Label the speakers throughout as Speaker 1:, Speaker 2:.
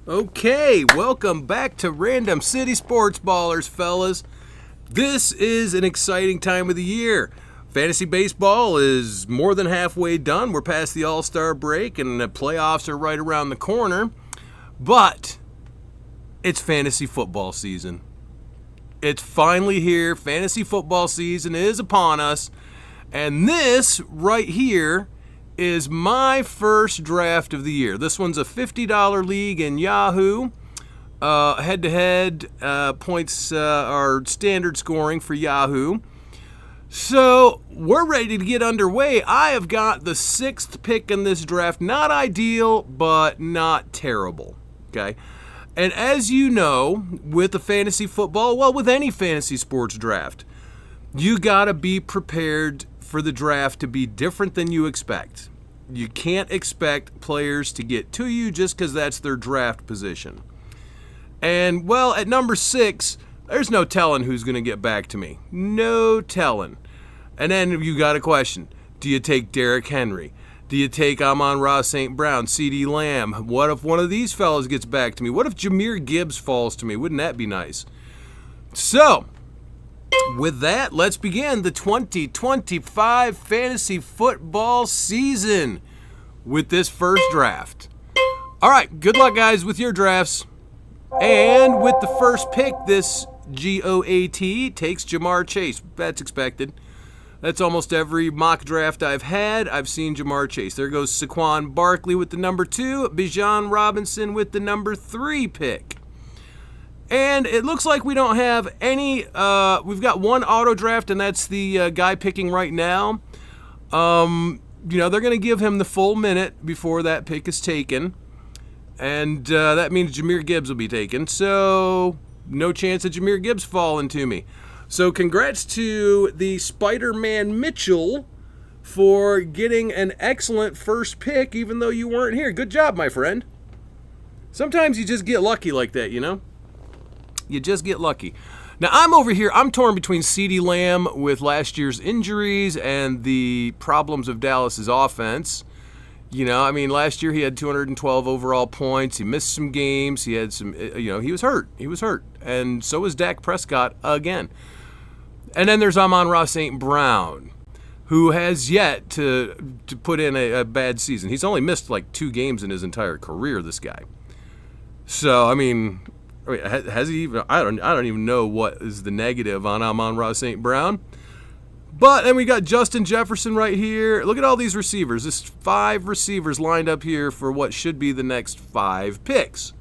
Speaker 1: Okay, welcome back to Random City Sports Ballers, fellas. This is an exciting time of the year. Fantasy baseball is more than halfway done. We're past the All-Star break and the playoffs are right around the corner. But it's fantasy football season. It's finally here. Fantasy football season is upon us. And this right here is my first draft of the year. This one's a $50 league in Yahoo. Head-to-head points are standard scoring for Yahoo. So we're ready to get underway. I have got the 6th pick in this draft. Not ideal, but not terrible. Okay. And as you know, with the fantasy football, well, with any fantasy sports draft, you got to be prepared for the draft to be different than you expect. You can't expect players to get to you just because that's their draft position. And, well, at number 6, there's no telling who's going to get back to me. No telling. And then you got a question. Do you take Derrick Henry? Do you take Amon-Ra St. Brown, CeeDee Lamb? What if one of these fellas gets back to me? What if Jahmyr Gibbs falls to me? Wouldn't that be nice? So, with that, let's begin the 2025 fantasy football season with this first draft. All right, good luck, guys, with your drafts. And with the first pick, this GOAT takes Jamar Chase. That's expected. That's almost every mock draft I've had. I've seen Jamar Chase. There goes Saquon Barkley with the number 2, Bijan Robinson with the number 3 pick. And it looks like we don't have any, we've got one auto draft, and that's the guy picking right now. They're going to give him the full minute before that pick is taken. And that means Jahmyr Gibbs will be taken. So no chance of Jahmyr Gibbs falling to me. So congrats to the Spider-Man Mitchell for getting an excellent first pick, even though you weren't here. Good job, my friend. Sometimes you just get lucky like that, you know? You just get lucky. Now, I'm over here. I'm torn between CeeDee Lamb with last year's injuries and the problems of Dallas's offense. You know, I mean, last year he had 212 overall points. He missed some games. He had some, he was hurt. He was hurt. And so was Dak Prescott again. And then there's Amon-Ra St. Brown, who has yet to put in a bad season. He's only missed like 2 games in his entire career, this guy. So, I mean, has he even? I don't even know what is the negative on Amon-Ra St. Brown. But then we got Justin Jefferson right here. Look at all these receivers. There's 5 receivers lined up here for what should be the next 5 picks.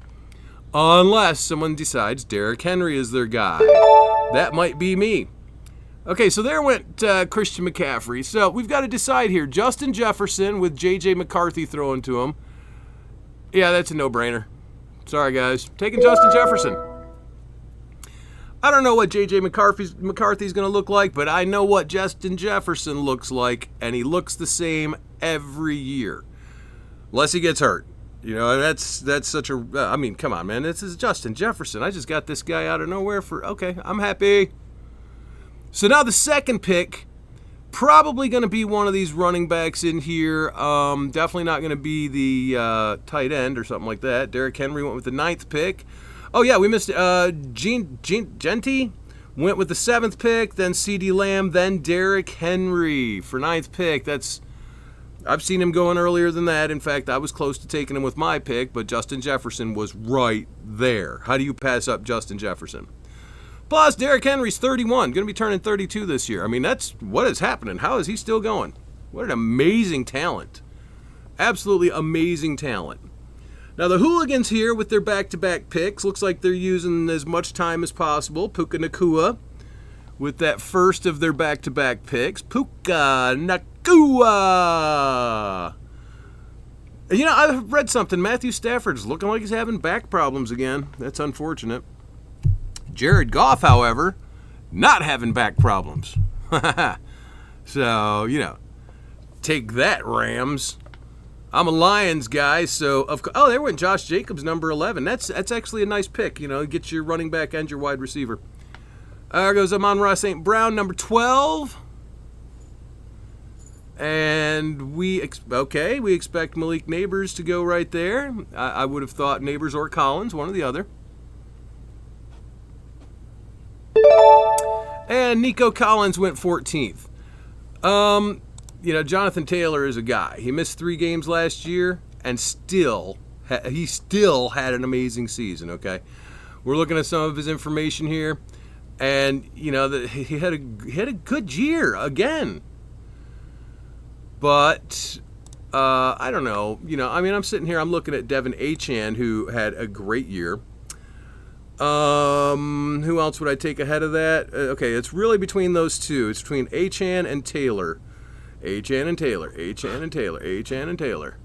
Speaker 1: Unless someone decides Derrick Henry is their guy. That might be me. Okay, so there went Christian McCaffrey. So we've got to decide here. Justin Jefferson with J.J. McCarthy throwing to him. Yeah, that's a no-brainer. Sorry, guys. Taking Justin Jefferson. I don't know what J.J. McCarthy's going to look like, but I know what Justin Jefferson looks like, and he looks the same every year. Unless he gets hurt. You know, that's such a... I mean, come on, man. This is Justin Jefferson. I just got this guy out of nowhere for... Okay, I'm happy. So now the second pick, probably going to be one of these running backs in here. Definitely not going to be the tight end or something like that. Derrick Henry went with the 9th pick. Oh, yeah, we missed Genty went with the 7th pick, then CeeDee Lamb, then Derrick Henry for 9th pick. I've seen him going earlier than that. In fact, I was close to taking him with my pick, but Justin Jefferson was right there. How do you pass up Justin Jefferson? Plus, Derrick Henry's 31, going to be turning 32 this year. I mean, that's what is happening. How is he still going? What an amazing talent. Absolutely amazing talent. Now, the Hooligans here with their back-to-back picks. Looks like they're using as much time as possible. Puka Nacua with that first of their back-to-back picks. Puka Nacua. You know, I've read something. Matthew Stafford's looking like he's having back problems again. That's unfortunate. Jared Goff, however, not having back problems. So, take that, Rams. I'm a Lions guy, so there went Josh Jacobs, number 11. That's actually a nice pick, get your running back and your wide receiver. There goes Amon-Ra St. Brown, number 12. And we expect Malik Neighbors to go right there. I would have thought Neighbors or Collins, one or the other. And Nico Collins went 14th. Jonathan Taylor is a guy. He missed 3 games last year, and he still had an amazing season. Okay, we're looking at some of his information here, and he had a good year again. But I don't know. I'm sitting here. I'm looking at Devin Achane, who had a great year. Who else would I take ahead of that? Okay, it's really between those two. It's between Achane and Taylor. Achane and Taylor. Achane and Taylor. Achane and Taylor.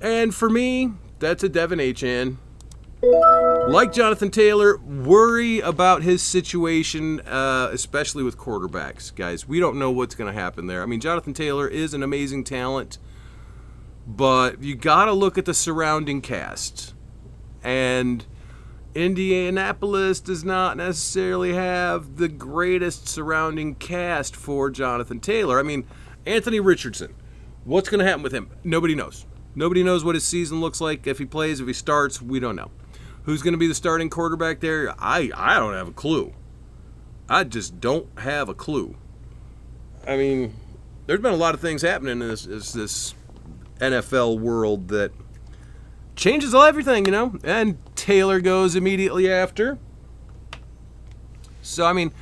Speaker 1: And for me, that's a Devin Achane. Like Jonathan Taylor, worry about his situation, especially with quarterbacks, guys. We don't know what's going to happen there. I mean, Jonathan Taylor is an amazing talent, but you got to look at the surrounding cast. And Indianapolis does not necessarily have the greatest surrounding cast for Jonathan Taylor. I mean, Anthony Richardson, what's going to happen with him? Nobody knows. Nobody knows what his season looks like. If he plays, if he starts, we don't know. Who's going to be the starting quarterback there? I don't have a clue. I just don't have a clue. I mean, there's been a lot of things happening in this NFL world that changes everything, and Taylor goes immediately after. So, I mean,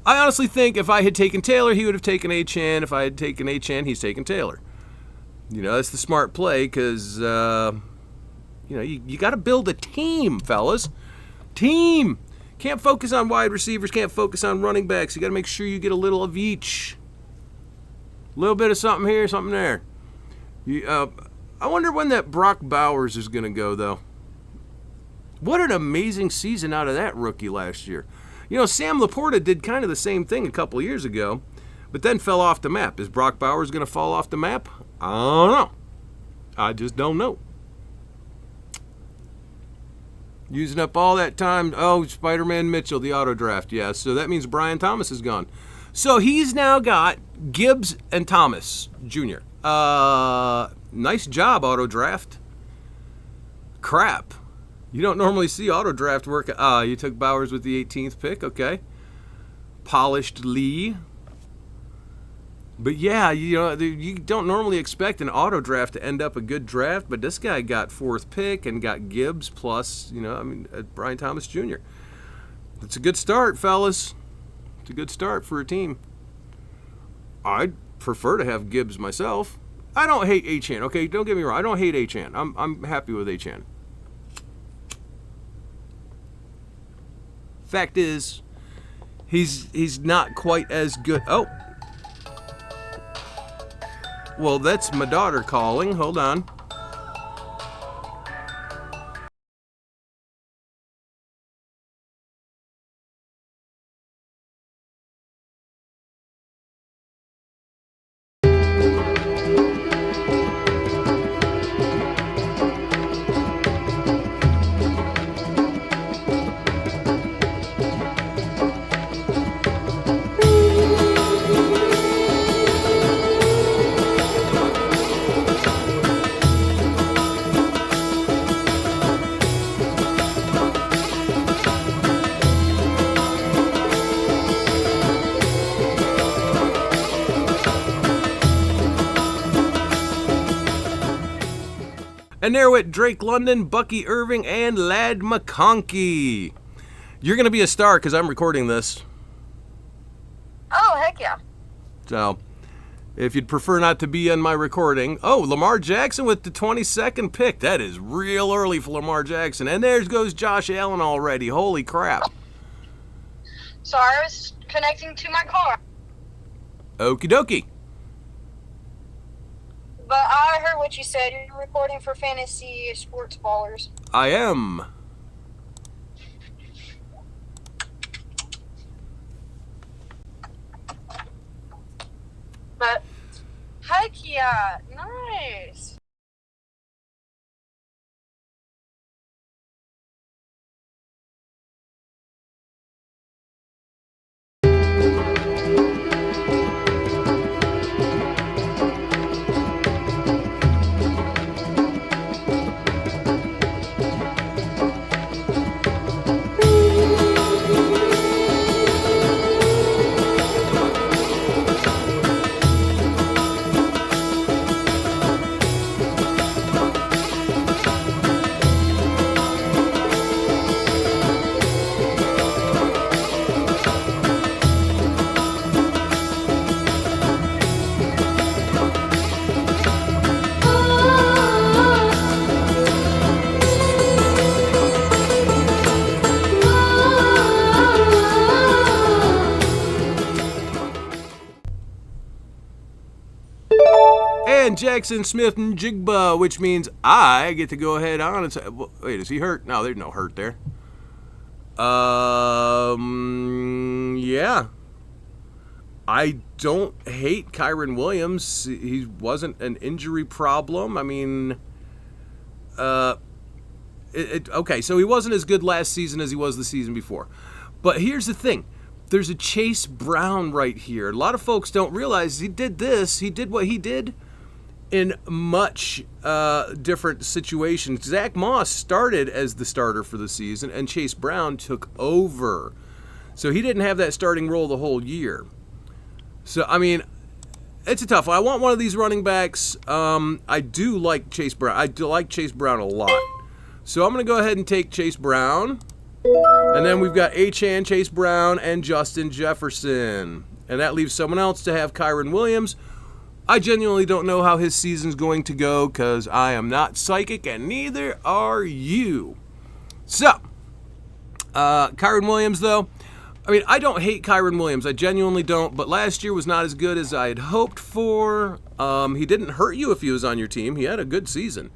Speaker 1: I honestly think if I had taken Taylor, he would have taken Achane. If I had taken Achane, he's taken Taylor. That's the smart play because, you got to build a team, fellas. Team. Can't focus on wide receivers, can't focus on running backs. You got to make sure you get a little of each. A little bit of something here, something there. I wonder when that Brock Bowers is going to go, though. What an amazing season out of that rookie last year. Sam Laporta did kind of the same thing a couple of years ago, but then fell off the map. Is Brock Bowers going to fall off the map? I don't know. I just don't know. Using up all that time. Oh, Spider-Man Mitchell, the auto draft. Yeah, so that means Brian Thomas is gone. So he's now got Gibbs and Thomas Jr. Nice job, auto draft. Crap. You don't normally see auto draft work. You took Bowers with the 18th pick. Okay. Polished Lee. But yeah, you don't normally expect an auto draft to end up a good draft, but this guy got 4th pick and got Gibbs plus, Brian Thomas Jr. It's a good start, fellas. It's a good start for a team. I'd prefer to have Gibbs myself. I don't hate Achane, okay? Don't get me wrong. I don't hate Achane. I'm happy with Achane. Fact is, he's not quite as good. Oh. Well, that's my daughter calling. Hold on. And there went Drake London, Bucky Irving, and Ladd McConkey. You're going to be a star because I'm recording this.
Speaker 2: Oh, heck yeah.
Speaker 1: So, if you'd prefer not to be on my recording. Oh, Lamar Jackson with the 22nd pick. That is real early for Lamar Jackson. And there goes Josh Allen already. Holy crap.
Speaker 2: Sorry, I was connecting to my car.
Speaker 1: Okie dokie.
Speaker 2: But I heard what you said. You're recording for Fantasy Sports Ballers.
Speaker 1: I am.
Speaker 2: But, heck yeah, nice.
Speaker 1: Jackson Smith-Njigba, which means I get to go ahead on and say, wait, is he hurt? No, there's no hurt there. Yeah. I don't hate Kyron Williams. He wasn't an injury problem. I mean, okay, so he wasn't as good last season as he was the season before. But here's the thing. There's a Chase Brown right here. A lot of folks don't realize he did what he did in much different situations. Zach Moss started as the starter for the season, and Chase Brown took over. So he didn't have that starting role the whole year. So, I mean, it's a tough one. I want one of these running backs. I do like Chase Brown. I do like Chase Brown a lot. So I'm going to go ahead and take Chase Brown. And then we've got Achane, Chase Brown, and Justin Jefferson. And that leaves someone else to have Kyron Williams. I genuinely don't know how his season's going to go because I am not psychic and neither are you. So, Kyron Williams, though. I mean, I don't hate Kyron Williams. I genuinely don't. But last year was not as good as I had hoped for. He didn't hurt you if he was on your team. He had a good season.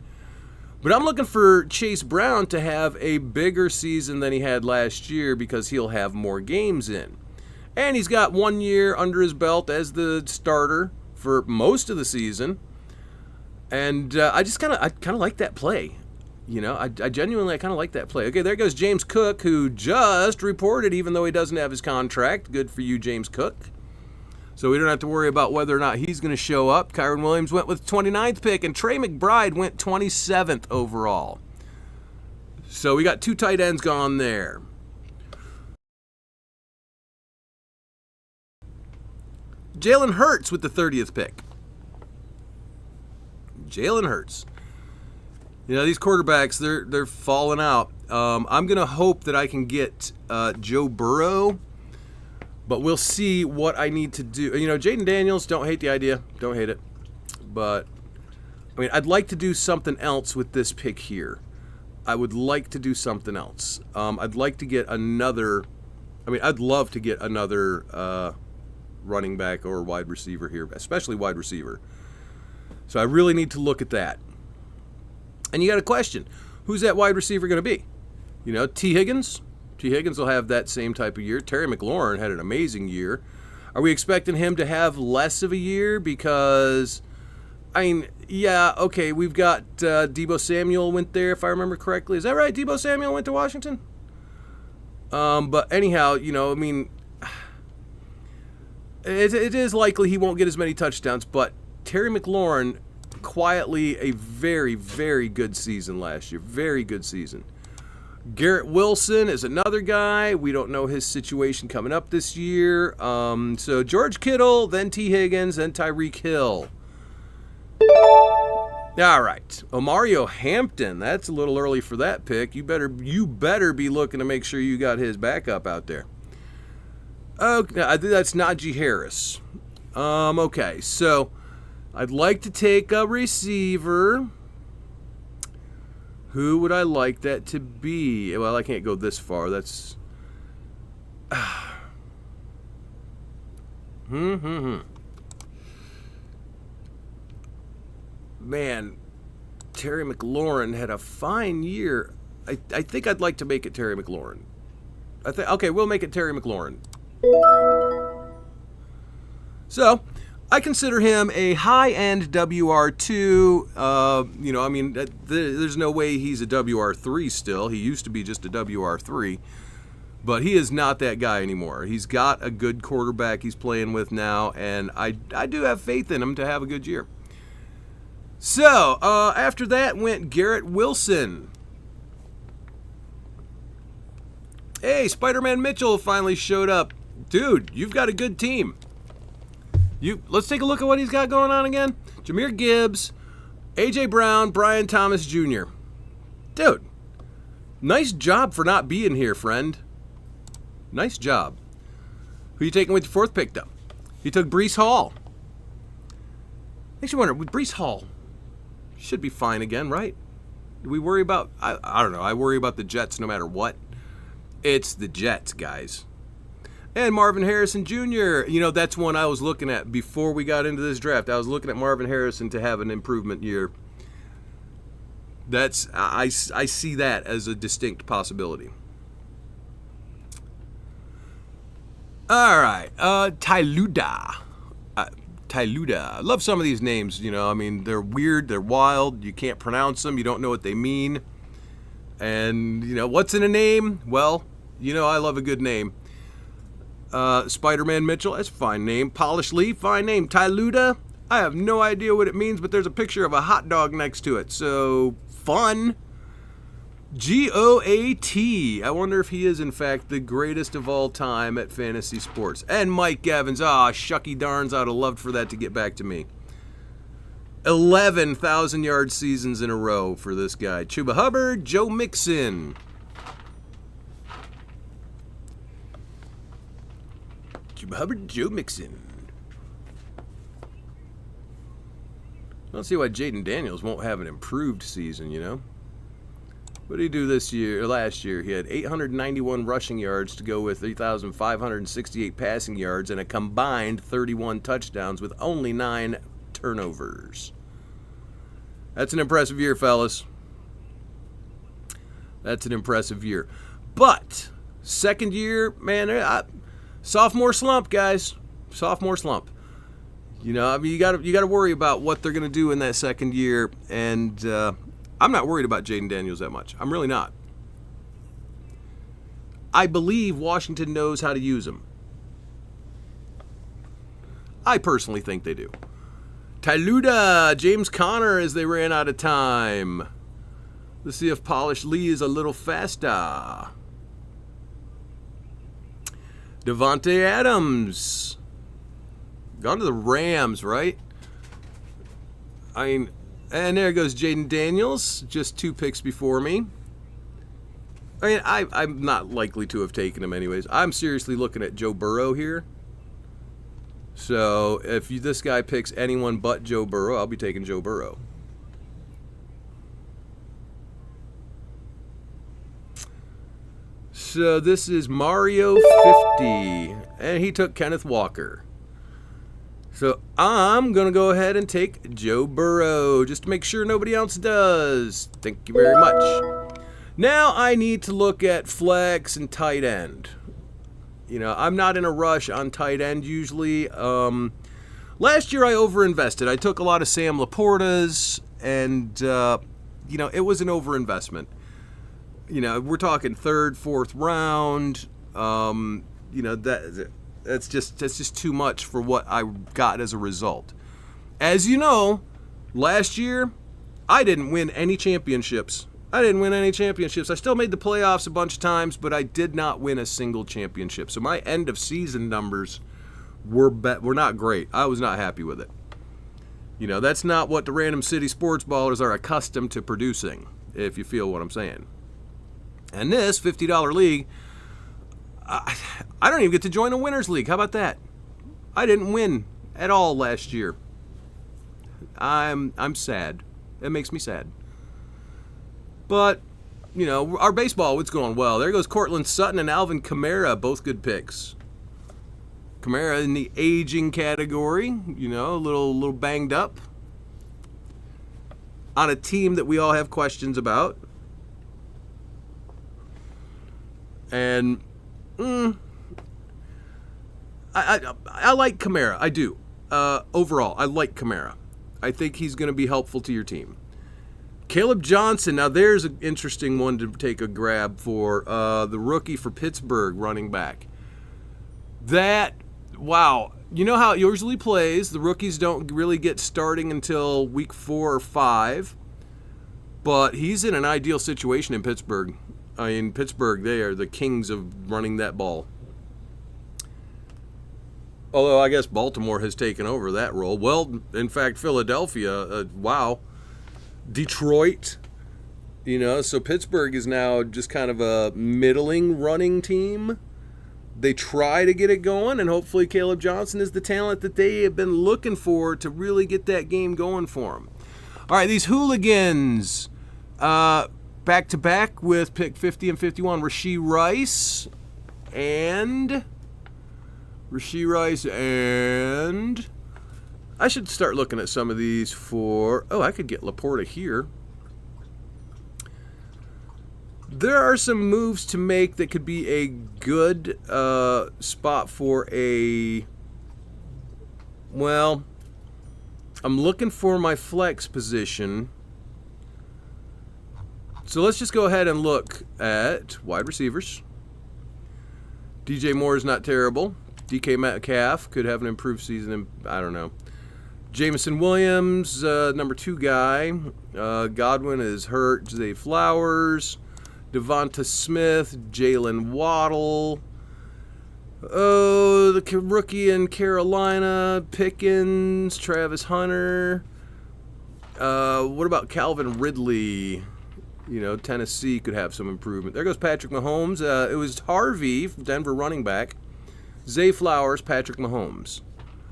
Speaker 1: But I'm looking for Chase Brown to have a bigger season than he had last year because he'll have more games in. And he's got 1 year under his belt as the starter for most of the season. And I kind of like that play. You know, I genuinely kind of like that play. Okay, there goes James Cook, who just reported, even though he doesn't have his contract. Good for you, James Cook. So we don't have to worry about whether or not he's going to show up. Kyron Williams went with 29th pick, and Trey McBride went 27th overall. So we got 2 tight ends gone there. Jalen Hurts with the 30th pick. Jalen Hurts. You know, these quarterbacks, they're falling out. I'm going to hope that I can get Joe Burrow, but we'll see what I need to do. You know, Jaden Daniels, don't hate the idea. Don't hate it. But, I mean, I'd like to do something else with this pick here. I would like to do something else. I'd like to get another, I'd love to get another running back or wide receiver here, especially wide receiver. So I really need to look at that. And you got a question. Who's that wide receiver going to be? You know, T. Higgins? T. Higgins will have that same type of year. Terry McLaurin had an amazing year. Are we expecting him to have less of a year? Because, yeah, okay, we've got Deebo Samuel went there, if I remember correctly. Is that right? Deebo Samuel went to Washington? But anyhow, you know, it is likely he won't get as many touchdowns, but Terry McLaurin quietly a very, very good season last year. Very good season. Garrett Wilson is another guy. We don't know his situation coming up this year. So George Kittle, then T. Higgins, then Tyreek Hill. All right. Omario Hampton. That's a little early for that pick. You better be looking to make sure you got his backup out there. Okay, I think that's Najee Harris. Okay, so I'd like to take a receiver. Who would I like that to be? Well, I can't go this far. That's... Man, Terry McLaurin had a fine year. I think I'd like to make it Terry McLaurin. Okay, we'll make it Terry McLaurin. So, I consider him a high-end WR2. There's no way he's a WR3 still. He used to be just a WR3. But he is not that guy anymore. He's got a good quarterback he's playing with now, and I do have faith in him to have a good year. So, after that went Garrett Wilson. Hey, Spider-Man Mitchell finally showed up. Dude, you've got a good team. Let's take a look at what he's got going on again. Jahmyr Gibbs, A.J. Brown, Brian Thomas Jr. Dude, nice job for not being here, friend. Nice job. Who you taking with your 4th pick, though? He took Breece Hall. Makes you wonder, with Breece Hall, should be fine again, right? Do we worry about... I don't know. I worry about the Jets no matter what. It's the Jets, guys. And Marvin Harrison Jr. You know, that's one I was looking at before we got into this draft. I was looking at Marvin Harrison to have an improvement year. I see that as a distinct possibility. All right, Tyluda. Tyluda. I love some of these names, you know. I mean, they're weird, they're wild, you can't pronounce them, you don't know what they mean. And, you know, what's in a name? Well, you know, I love a good name. Spider-Man Mitchell, that's a fine name. Polish Lee, fine name. Tyluda, I have no idea what it means, but there's a picture of a hot dog next to it, so fun. Goat. I wonder if he is, in fact, the greatest of all time at fantasy sports. And Mike Gavins. Shucky darns, I'd have loved for that to get back to me. 11,000-yard seasons in a row for this guy. Chuba Hubbard, Joe Mixon. Chuba Hubbard, Joe Mixon. I don't see why Jaden Daniels won't have an improved season, you know. What did he do this year? Last year, he had 891 rushing yards to go with 3,568 passing yards and a combined 31 touchdowns with only 9 turnovers. That's an impressive year, fellas. That's an impressive year. But second year, man, sophomore slump, guys. Sophomore slump. You know, I mean, you got to worry about what they're going to do in that second year, and I'm not worried about Jaden Daniels that much. I'm really not. I believe Washington knows how to use him. I personally think they do. Tyluda, James Conner, as they ran out of time. Let's see if Polish Lee is a little faster. Devontae Adams. Gone to the Rams, right? I mean, and there goes Jaden Daniels, just 2 picks before me. I mean, I'm not likely to have taken him anyways. I'm seriously looking at Joe Burrow here. So if this guy picks anyone but Joe Burrow, I'll be taking Joe Burrow. So this is Mario 50, and he took Kenneth Walker. So I'm going to go ahead and take Joe Burrow, just to make sure nobody else does. Thank you very much. Now I need to look at flex and tight end. You know, I'm not in a rush on tight end usually. Last year I overinvested. I took a lot of Sam Laporta's, and, you know, it was an overinvestment. You know, we're talking 3rd, 4th round. You know, that's just too much for what I got as a result. As you know, last year, I didn't win any championships. I still made the playoffs a bunch of times, but I did not win a single championship. So my end of season numbers were not great. I was not happy with it. You know, that's not what the Random City Sports Ballers are accustomed to producing, if you feel what I'm saying. And this $50 league, I don't even get to join a winners league. How about that? I didn't win at all last year. I'm sad. It makes me sad. But, you know, our baseball, it's going well. There goes Cortland Sutton and Alvin Kamara, both good picks. Kamara in the aging category, you know, a little banged up. On a team that we all have questions about. And I like Kamara. I do. Overall, I like Kamara. I think he's going to be helpful to your team. Caleb Johnson. Now, there's an interesting one to take a grab for. The rookie for Pittsburgh, running back. Wow. You know how it usually plays. The rookies don't really get starting until week 4 or 5. But he's in an ideal situation in Pittsburgh. In Pittsburgh, they are the kings of running that ball. Although I guess Baltimore has taken over that role. Well, in fact, Philadelphia, wow. Detroit, you know, so Pittsburgh is now just kind of a middling running team. They try to get it going, and hopefully Caleb Johnson is the talent that they have been looking for to really get that game going for them. All right, these hooligans, back-to-back with pick 50 and 51, Rashee Rice and Rashee Rice, and I should start looking at some of these for... Oh, I could get Laporta here. There are some moves to make that could be a good spot for a... Well, I'm looking for my flex position. So let's just go ahead and look at wide receivers. DJ Moore is not terrible. DK Metcalf could have an improved season. I don't know. Jameson Williams, number 2 guy. Godwin is hurt. Zay Flowers. Devonta Smith. Jalen Waddle. Oh, the rookie in Carolina. Pickens. Travis Hunter. What about Calvin Ridley? You know, Tennessee could have some improvement. There goes Patrick Mahomes. It was Harvey, Denver running back. Zay Flowers, Patrick Mahomes.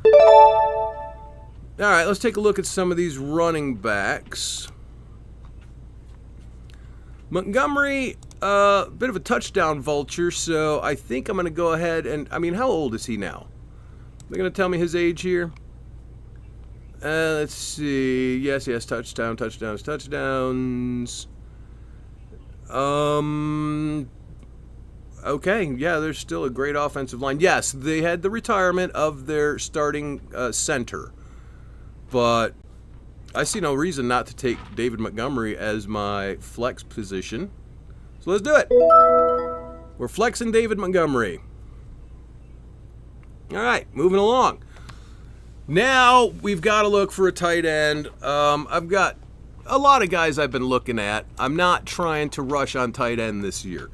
Speaker 1: All right, let's take a look at some of these running backs. Montgomery, bit of a touchdown vulture, so I think I'm going to go ahead and... I mean, how old is he now? They're going to tell me his age here? Let's see. Yes, touchdowns. Okay, yeah, there's still a great offensive line. Yes, they had the retirement of their starting center, but I see no reason not to take David Montgomery as my flex position. So let's do it. We're flexing David Montgomery. All right, moving along. Now we've got to look for a tight end. I've got a lot of guys I've been looking at. I'm not trying to rush on tight end this year.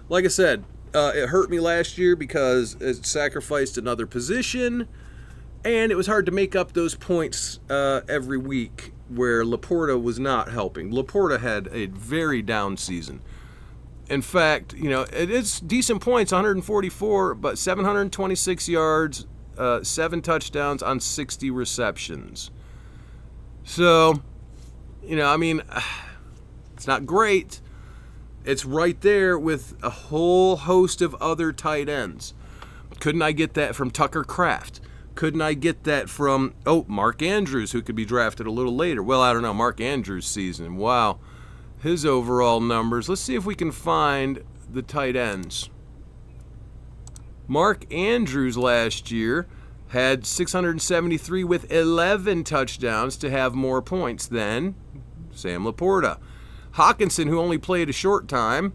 Speaker 1: Like I said, it hurt me last year because it sacrificed another position, and it was hard to make up those points every week where Laporta was not helping. Laporta had a very down season. In fact, you know, it is decent points, 144, but 726 yards, 7 touchdowns on 60 receptions. So, you know, I mean, it's not great. It's right there with a whole host of other tight ends. Couldn't I get that from Tucker Kraft? Couldn't I get that from, Mark Andrews, who could be drafted a little later? Well, I don't know, Mark Andrews' season. Wow. His overall numbers. Let's see if we can find the tight ends. Mark Andrews last year had 673 with 11 touchdowns to have more points than Sam Laporta. Hawkinson, who only played a short time.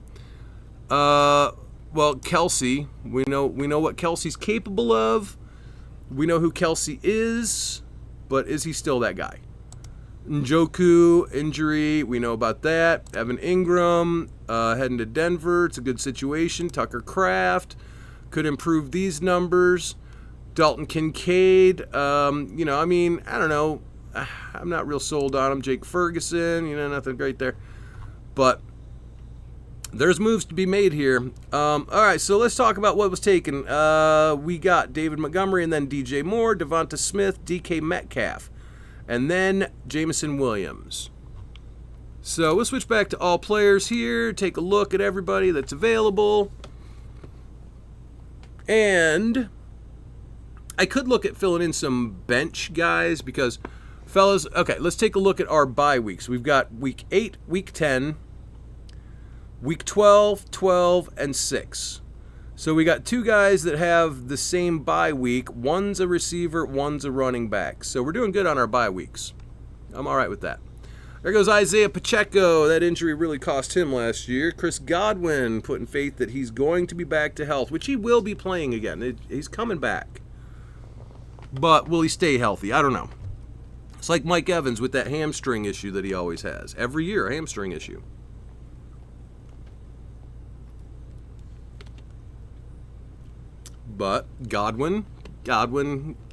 Speaker 1: Kelsey. We know what Kelsey's capable of. We know who Kelsey is, but is he still that guy? Njoku, injury, we know about that. Evan Ingram, heading to Denver. It's a good situation. Tucker Kraft could improve these numbers. Dalton Kincaid, I don't know. I'm not real sold on him. Jake Ferguson, nothing great there. But there's moves to be made here. All right, so let's talk about what was taken. We got David Montgomery and then DJ Moore, Devonta Smith, DK Metcalf, and then Jameson Williams. So we'll switch back to all players here, take a look at everybody that's available. And I could look at filling in some bench guys because, fellas, okay, let's take a look at our bye weeks. We've got week 8, week 10, week 12, 12, and 6. So we got 2 guys that have the same bye week. One's a receiver, one's a running back. So we're doing good on our bye weeks. I'm all right with that. There goes Isaiah Pacheco. That injury really cost him last year. Chris Godwin, putting faith that he's going to be back to health, which he will be playing again. He's coming back. But will he stay healthy? I don't know. It's like Mike Evans with that hamstring issue that he always has. Every year, a hamstring issue. But Godwin,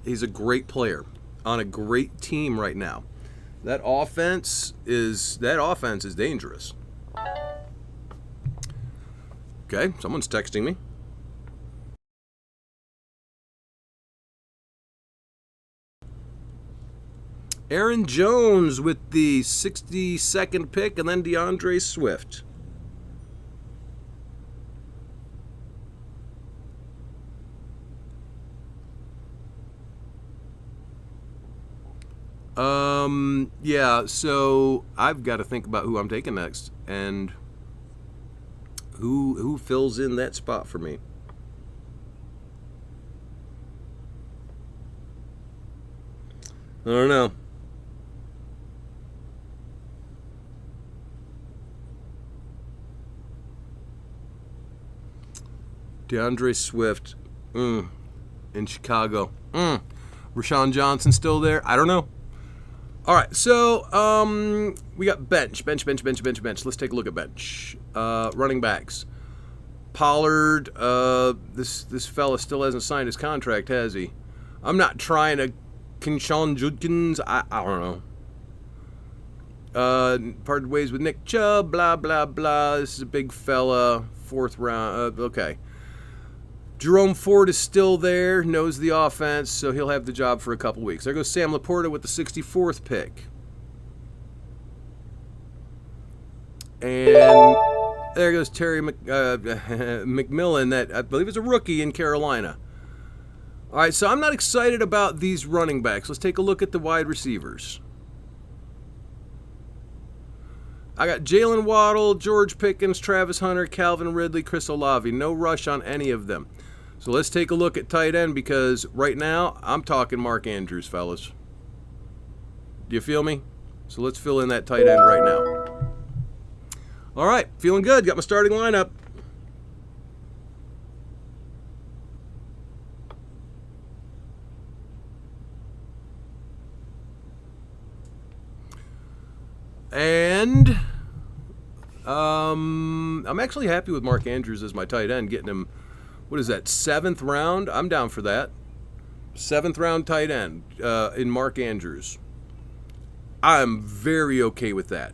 Speaker 1: he's a great player on a great team right now. That offense is dangerous. Okay, someone's texting me. Aaron Jones with the 62nd pick, and then DeAndre Swift. Yeah, so I've got to think about who I'm taking next and who fills in that spot for me. I don't know. DeAndre Swift in Chicago. Rashawn Johnson still there? I don't know. All right, so we got bench. Let's take a look at bench. Running backs. Pollard. This fella still hasn't signed his contract, has he? I'm not trying to. Kinshawn Judkins. I don't know. Parted ways with Nick Chubb. Blah blah blah. This is a big fella. 4th round. Okay. Jerome Ford is still there, knows the offense, so he'll have the job for a couple weeks. There goes Sam Laporta with the 64th pick. And there goes Terry McMillan, that I believe is a rookie in Carolina. All right, so I'm not excited about these running backs. Let's take a look at the wide receivers. I got Jalen Waddle, George Pickens, Travis Hunter, Calvin Ridley, Chris Olave. No rush on any of them. So let's take a look at tight end because right now I'm talking Mark Andrews, fellas. Do you feel me? So let's fill in that tight end right now. All right, feeling good. Got my starting lineup. And I'm actually happy with Mark Andrews as my tight end, getting him, what is that, 7th round? I'm down for that. 7th round tight end in Mark Andrews. I'm very okay with that.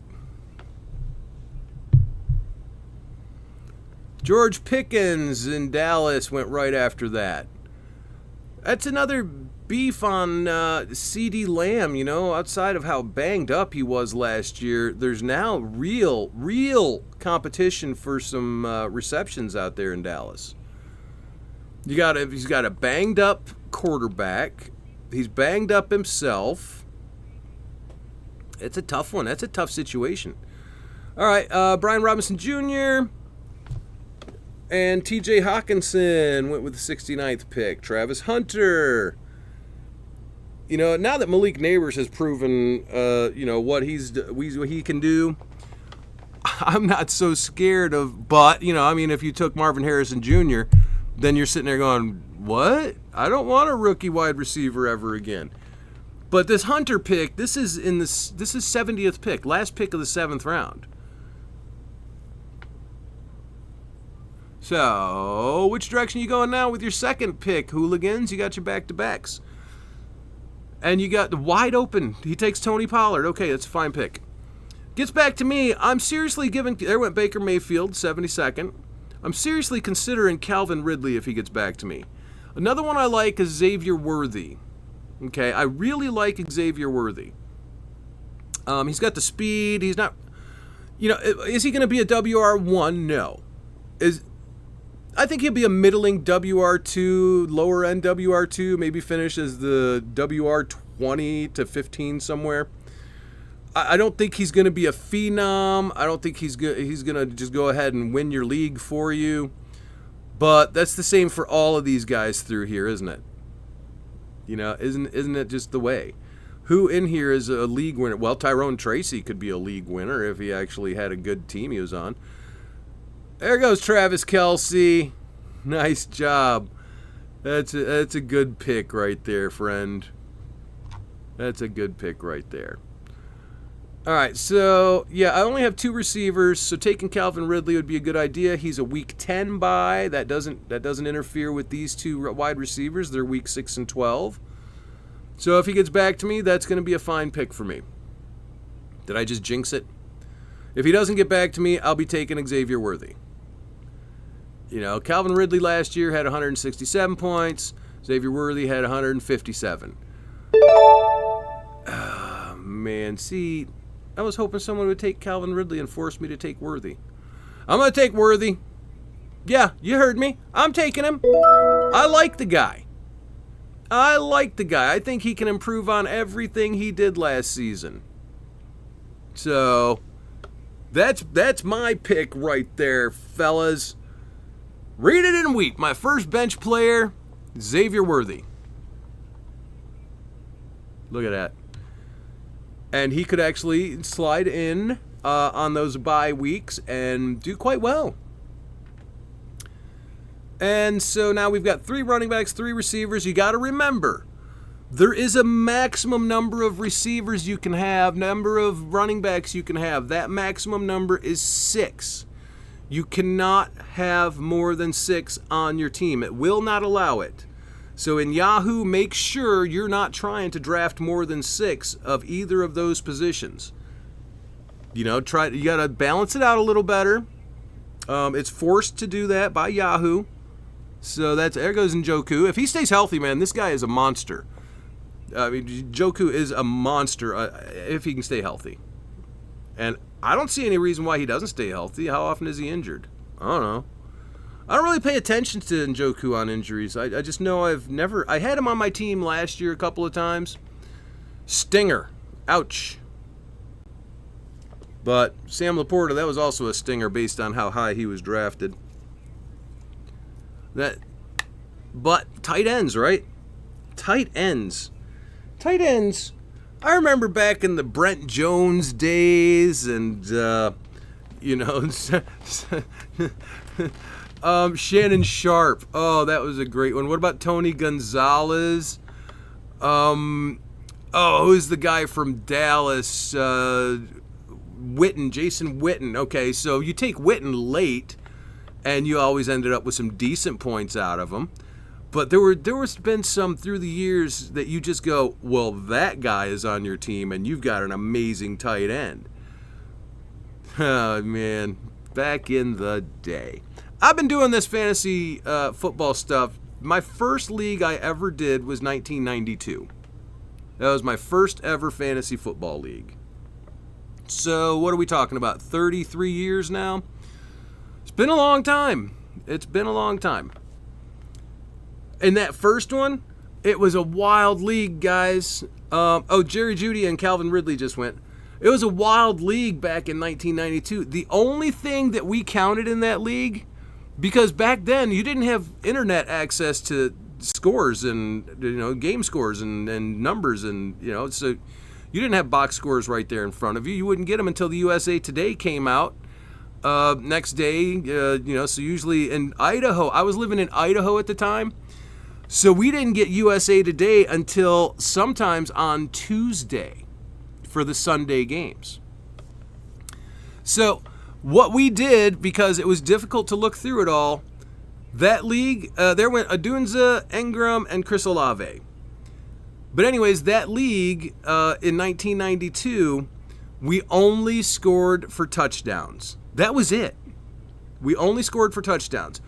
Speaker 1: George Pickens in Dallas went right after that. That's another beef on CeeDee Lamb, you know, outside of how banged up he was last year. There's now real competition for some receptions out there in Dallas. He's got a banged up quarterback. He's banged up himself. It's a tough one. That's a tough situation. All right, Brian Robinson Jr. and TJ Hawkinson went with the 69th pick. Travis Hunter. You know, now that Malik Neighbors has proven, what he can do, I'm not so scared of. But if you took Marvin Harrison Jr., then you're sitting there going, "What? I don't want a rookie wide receiver ever again." But this Hunter pick, this is 70th pick, last pick of the 7th round. So, which direction you going now with your second pick, hooligans? You got your back-to-backs. And you got the wide open. He takes Tony Pollard. Okay, that's a fine pick. Gets back to me. I'm seriously giving... There went Baker Mayfield, 72nd. I'm seriously considering Calvin Ridley if he gets back to me. Another one I like is Xavier Worthy. Okay, I really like Xavier Worthy. He's got the speed. He's not... is he going to be a WR1? No. I think he'll be a middling WR2, lower end WR2, maybe finish as the WR20 to 15 somewhere. I don't think he's going to be a phenom. I don't think he's going to just go ahead and win your league for you. But that's the same for all of these guys through here, isn't it? Isn't it just the way? Who in here is a league winner? Well, Tyrone Tracy could be a league winner if he actually had a good team he was on. There goes Travis Kelce. Nice job. That's a good pick right there, friend. That's a good pick right there. All right, so, yeah, I only have 2 receivers, so taking Calvin Ridley would be a good idea. He's a Week 10 bye. That doesn't interfere with these 2 wide receivers. They're Week 6 and 12. So if he gets back to me, that's going to be a fine pick for me. Did I just jinx it? If he doesn't get back to me, I'll be taking Xavier Worthy. Calvin Ridley last year had 167 points. Xavier Worthy had 157. Oh, man, see, I was hoping someone would take Calvin Ridley and force me to take Worthy. I'm going to take Worthy. Yeah, you heard me. I'm taking him. I like the guy. I like the guy. I think he can improve on everything he did last season. So that's my pick right there, fellas. Read it and weep. My first bench player, Xavier Worthy. Look at that. And he could actually slide in on those bye weeks and do quite well. And so now we've got 3 running backs, 3 receivers. You got to remember, there is a maximum number of receivers you can have, number of running backs you can have. That maximum number is 6. You cannot have more than 6 on your team. It will not allow it. So in Yahoo, make sure you're not trying to draft more than 6 of either of those positions. You got to balance it out a little better. It's forced to do that by Yahoo. So there goes Njoku. If he stays healthy, man, this guy is a monster. I mean, Njoku is a monster if he can stay healthy. And I don't see any reason why he doesn't stay healthy. How often is he injured? I don't know. I don't really pay attention to Njoku on injuries. I just know I had him on my team last year a couple of times. Stinger. Ouch. But Sam Laporta, that was also a stinger based on how high he was drafted. But tight ends, right? Tight ends. I remember back in the Brent Jones days and, Shannon Sharp. Oh, that was a great one. What about Tony Gonzalez? Who's the guy from Dallas? Witten, Jason Witten. Okay, so you take Witten late, and you always ended up with some decent points out of him. But there was been some through the years that you just go, well, that guy is on your team, and you've got an amazing tight end. Oh, man, back in the day. I've been doing this fantasy football stuff. My first league I ever did was 1992. That was my first ever fantasy football league. So what are we talking about, 33 years now? It's been a long time. In that first one, it was a wild league, guys. Jerry Jeudy and Calvin Ridley just went. It was a wild league back in 1992. The only thing that we counted in that league, because back then you didn't have internet access to scores and game scores and numbers and so you didn't have box scores right there in front of you. You wouldn't get them until the USA Today came out next day. So usually in Idaho, I was living in Idaho at the time. So we didn't get USA Today until sometimes on Tuesday for the Sunday games. So what we did, because it was difficult to look through it all, that league, there went Adunza, Engram, and Chris Olave. But anyways, that league in 1992, we only scored for touchdowns. That was it. We only scored for touchdowns.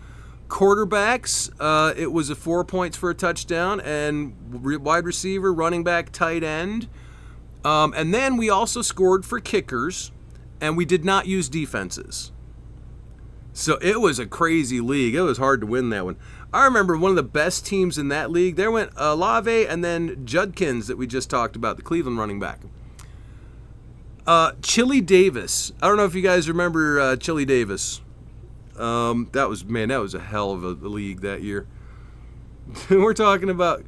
Speaker 1: Quarterbacks, it was 4 points for a touchdown, and wide receiver, running back, tight end. And then we also scored for kickers, and we did not use defenses. So it was a crazy league. It was hard to win that one. I remember one of the best teams in that league. There went Olave and then Judkins that we just talked about, the Cleveland running back. Chili Davis. I don't know if you guys remember Chili Davis. That was a hell of a league that year. We're talking about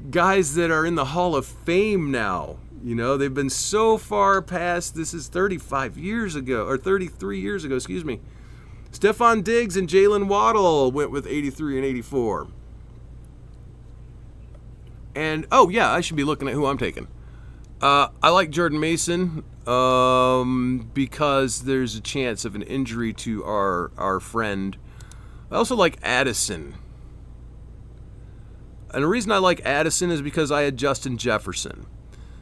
Speaker 1: guys that are in the Hall of Fame now. They've been so far past. This is 33 years ago, excuse me. Stephon Diggs and Jalen Waddle went with 83 and 84. And, I should be looking at who I'm taking. I like Jordan Mason because there's a chance of an injury to our friend. I also like Addison. And the reason I like Addison is because I had Justin Jefferson.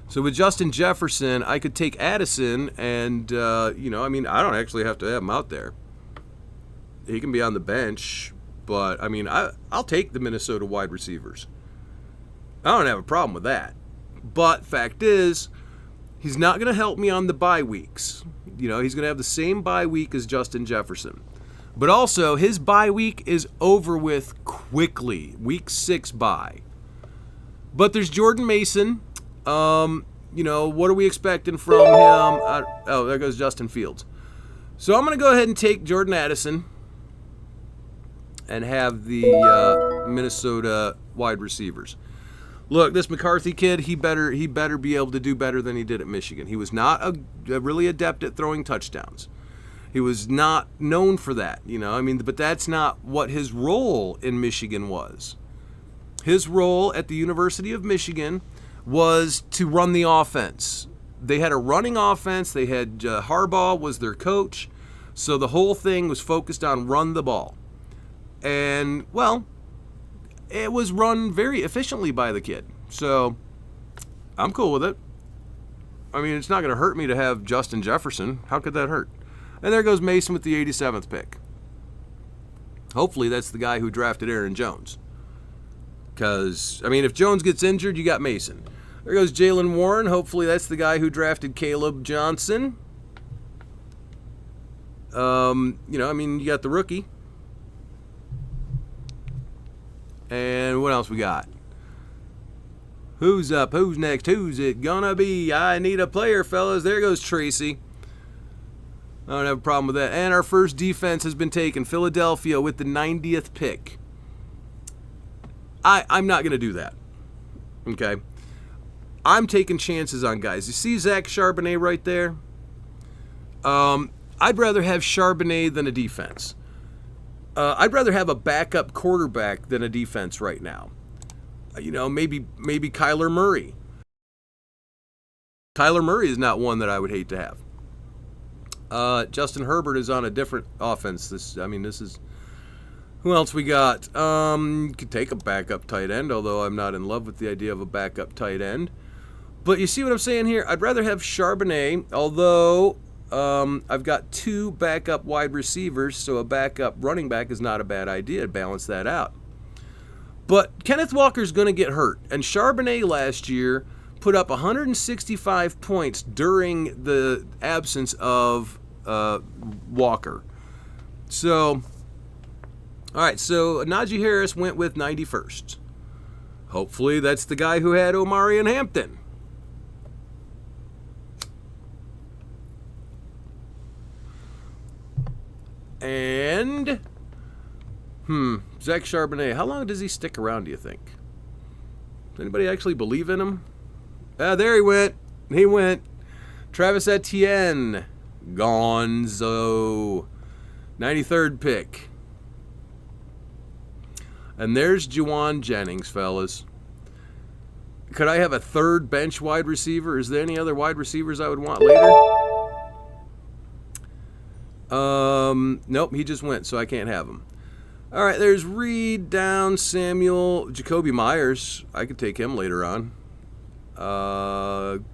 Speaker 1: So with Justin Jefferson, I could take Addison and, I don't actually have to have him out there. He can be on the bench, but, I'll take the Minnesota wide receivers. I don't have a problem with that. But fact is, he's not going to help me on the bye weeks. He's going to have the same bye week as Justin Jefferson. But also, his bye week is over with quickly. Week 6 bye. But there's Jordan Mason. What are we expecting from him? There goes Justin Fields. So I'm going to go ahead and take Jordan Addison and have the Minnesota wide receivers. Look, this McCarthy kid, he better be able to do better than he did at Michigan. He was not really adept at throwing touchdowns. He was not known for that, but that's not what his role in Michigan was. His role at the University of Michigan was to run the offense. They had a running offense. They had Harbaugh was their coach. So the whole thing was focused on run the ball. And, well, it was run very efficiently by the kid. So I'm cool with it. I mean, it's not going to hurt me to have Justin Jefferson. How could that hurt? And there goes Mason with the 87th pick. Hopefully that's the guy who drafted Aaron Jones. Because, if Jones gets injured, you got Mason. There goes Jaylen Warren. Hopefully that's the guy who drafted Caleb Johnson. You got the rookie. And what else we got? Who's up? Who's next? Who's it gonna be? I need a player, fellas. There goes Tracy. I don't have a problem with that. And our first defense has been taken. Philadelphia with the 90th pick. I'm not going to do that. Okay? I'm taking chances on guys. You see Zach Charbonnet right there? I'd rather have Charbonnet than a defense. I'd rather have a backup quarterback than a defense right now. Maybe Kyler Murray. Kyler Murray is not one that I would hate to have. Justin Herbert is on a different offense. This is... Who else we got? Could take a backup tight end, although I'm not in love with the idea of a backup tight end. But you see what I'm saying here? I'd rather have Charbonnet, although I've got two backup wide receivers, so a backup running back is not a bad idea to balance that out. But Kenneth Walker's going to get hurt, and Charbonnet last year put up 165 points during the absence of Walker. So... All right, so Najee Harris went with 91st. Hopefully that's the guy who had Omari and Hampton. And, Zach Charbonnet, how long does he stick around, do you think? Does anybody actually believe in him? There he went. He went. Travis Etienne. Gonzo. 93rd pick. And there's Juwan Jennings, fellas. Could I have a third bench wide receiver? Is there any other wide receivers I would want later? Nope, he just went, so I can't have him. All right, there's Reed, Downs, Samuel, Jacoby Myers. I could take him later on.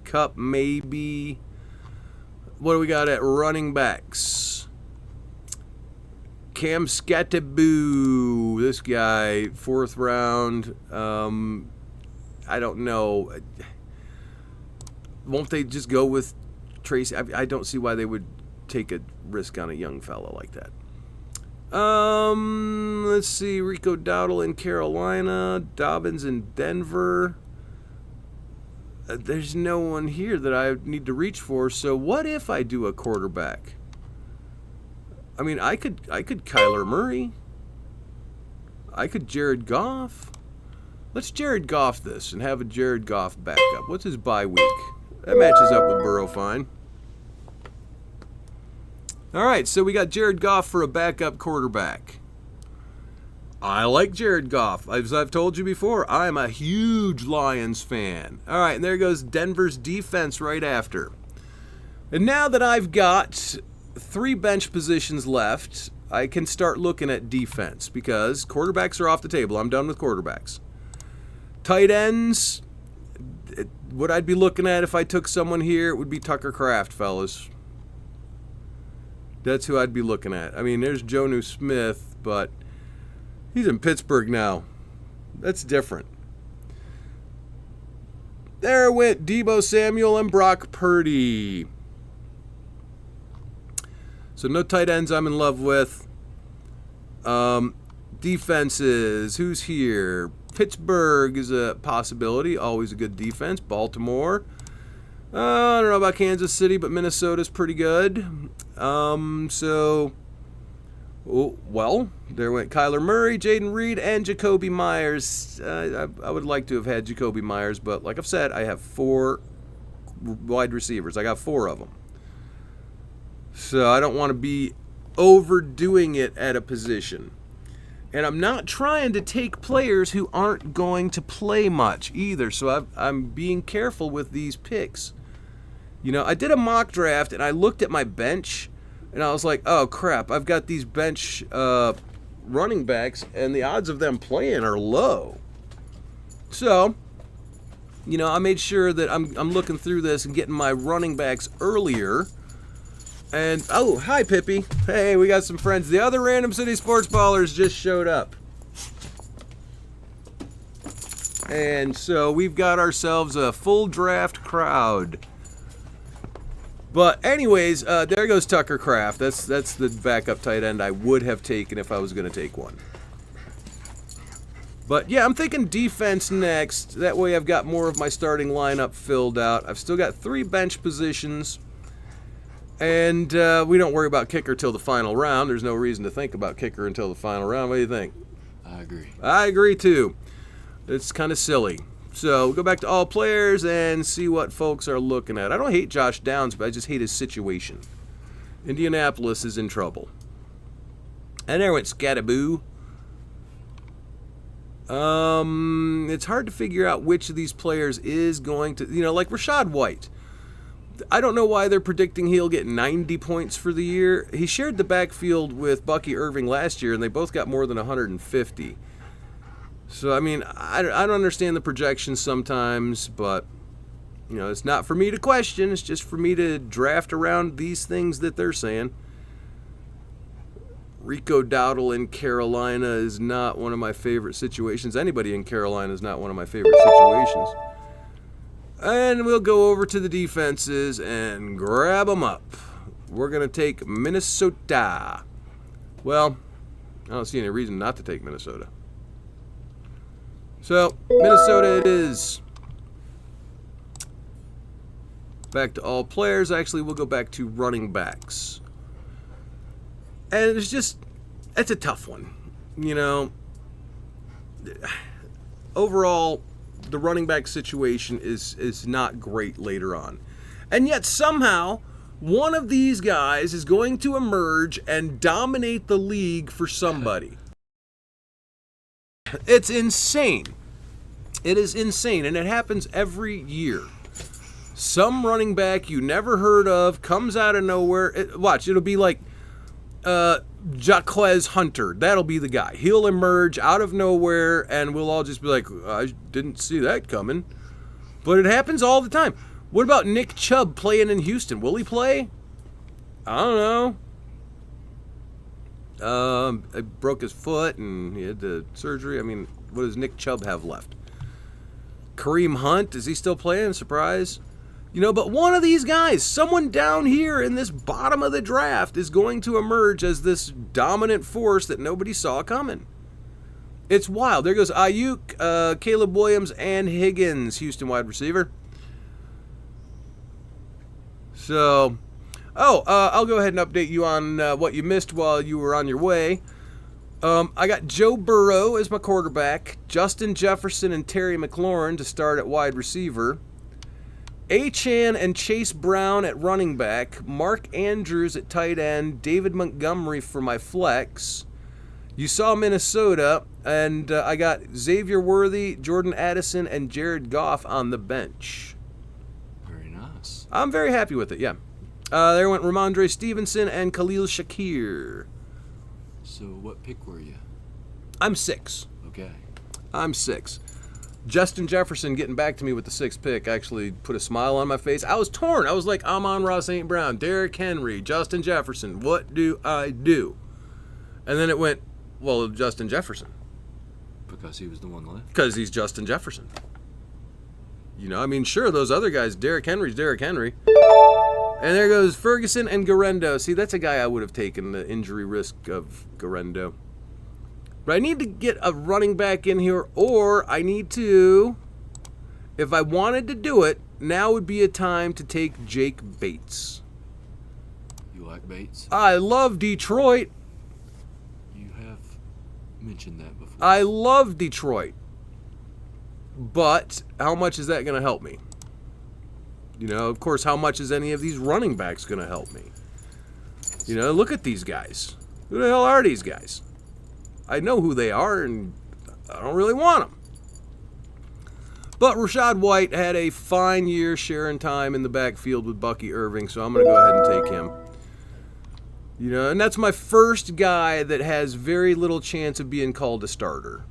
Speaker 1: Cup, maybe. What do we got at running backs? Cam Skattebo, this guy, 4th round. I don't know. Won't they just go with Tracy? I don't see why they would take a risk on a young fella like that. Let's see. Rico Dowdle in Carolina. Dobbins in Denver. There's no one here that I need to reach for. So what if I do a quarterback? I could Kyler Murray. I could Jared Goff. Let's Jared Goff this and have a Jared Goff backup. What's his bye week? That matches up with Burrow fine. All right, so we got Jared Goff for a backup quarterback. I like Jared Goff. As I've told you before, I'm a huge Lions fan. All right, and there goes Denver's defense right after. And now that I've got 3 bench positions left, I can start looking at defense because quarterbacks are off the table. I'm done with quarterbacks. Tight ends, what I'd be looking at if I took someone here, it would be Tucker Kraft, fellas. That's who I'd be looking at. There's Jonnu Smith, but he's in Pittsburgh now. That's different. There went Deebo Samuel and Brock Purdy. So no tight ends I'm in love with. Defenses, who's here? Pittsburgh is a possibility. Always a good defense. Baltimore. I don't know about Kansas City, but Minnesota's pretty good. Well, there went Kyler Murray, Jaden Reed, and Jacoby Myers. I would like to have had Jacoby Myers, but like I've said, I have 4 wide receivers. I got 4 of them. So I don't want to be overdoing it at a position. And I'm not trying to take players who aren't going to play much either. So I'm being careful with these picks. You know, I did a mock draft and I looked at my bench and I was like, oh crap, I've got these bench running backs and the odds of them playing are low. So, you know, I made sure that I'm looking through this and getting my running backs earlier. And, oh, hi, Pippi. Hey, we got some friends. The other Random City Sports Ballers just showed up. And so we've got ourselves a full draft crowd. But anyways, there goes Tucker Kraft. That's the backup tight end I would have taken if I was going to take one. But yeah, I'm thinking defense next. That way I've got more of my starting lineup filled out. I've still got 3 bench positions. And we don't worry about kicker till the final round. There's no reason to think about kicker until the final round. What do you think?
Speaker 3: I agree.
Speaker 1: I agree too. It's kind of silly. So we'll go back to all players and see what folks are looking at. I don't hate Josh Downs, but I just hate his situation. Indianapolis is in trouble. And there went Scattaboo. It's hard to figure out which of these players is going to, like Rachaad White. I don't know why they're predicting he'll get 90 points for the year. He shared the backfield with Bucky Irving last year, and they both got more than 150. So, I mean, I don't understand the projections sometimes, but, it's not for me to question. It's just for me to draft around these things that they're saying. Rico Dowdle in Carolina is not one of my favorite situations. Anybody in Carolina is not one of my favorite situations. And we'll go over to the defenses and grab them up. We're going to take Minnesota. Well, I don't see any reason not to take Minnesota. So, Minnesota it is. Back to all players. Actually, we'll go back to running backs. And it's a tough one. Overall, the running back situation is not great later on. And yet somehow, one of these guys is going to emerge and dominate the league for somebody. It's insane. It is insane, and it happens every year. Some running back you never heard of comes out of nowhere. It'll be like Jaquez Hunter. That'll be the guy. He'll emerge out of nowhere, and we'll all just be like, I didn't see that coming. But it happens all the time. What about Nick Chubb playing in Houston? Will he play? I don't know. He broke his foot, and he had the surgery. I mean, what does Nick Chubb have left? Kareem Hunt, is he still playing? Surprise. But one of these guys, someone down here in this bottom of the draft, is going to emerge as this dominant force that nobody saw coming. It's wild. There goes Ayuk, Caleb Williams, and Higgins, Houston wide receiver. So, I'll go ahead and update you on what you missed while you were on your way. I got Joe Burrow as my quarterback, Justin Jefferson and Terry McLaurin to start at wide receiver, Achane and Chase Brown at running back, Mark Andrews at tight end, David Montgomery for my flex. You saw Minnesota, and I got Xavier Worthy, Jordan Addison, and Jared Goff on the bench.
Speaker 3: Very nice.
Speaker 1: I'm very happy with it, yeah. There went Ramondre Stevenson and Khalil Shakir.
Speaker 3: So what pick were you?
Speaker 1: I'm 6.
Speaker 3: Okay.
Speaker 1: I'm 6. Justin Jefferson getting back to me with the 6th pick actually put a smile on my face. I was torn. I was like, Amon-Ra St. Brown, Derrick Henry, Justin Jefferson. What do I do? And then it went, well, Justin Jefferson.
Speaker 3: Because he was the one left?
Speaker 1: Because he's Justin Jefferson. Sure, those other guys, Derrick Henry's Derrick Henry. And there goes Ferguson and Garendo. See, that's a guy I would have taken, the injury risk of Garendo. But I need to get a running back in here, or I need to, if I wanted to do it, now would be a time to take Jake Bates.
Speaker 3: You like Bates?
Speaker 1: I love Detroit.
Speaker 3: You have mentioned that before.
Speaker 1: I love Detroit. But how much is that going to help me? You know, of course, how much is any of these running backs going to help me? You know, look at these guys. Who the hell are these guys? I know who they are, and I don't really want them. But Rachaad White had a fine year sharing time in the backfield with Bucky Irving, so I'm going to go ahead and take him. You know, and that's my first guy that has very little chance of being called a starter.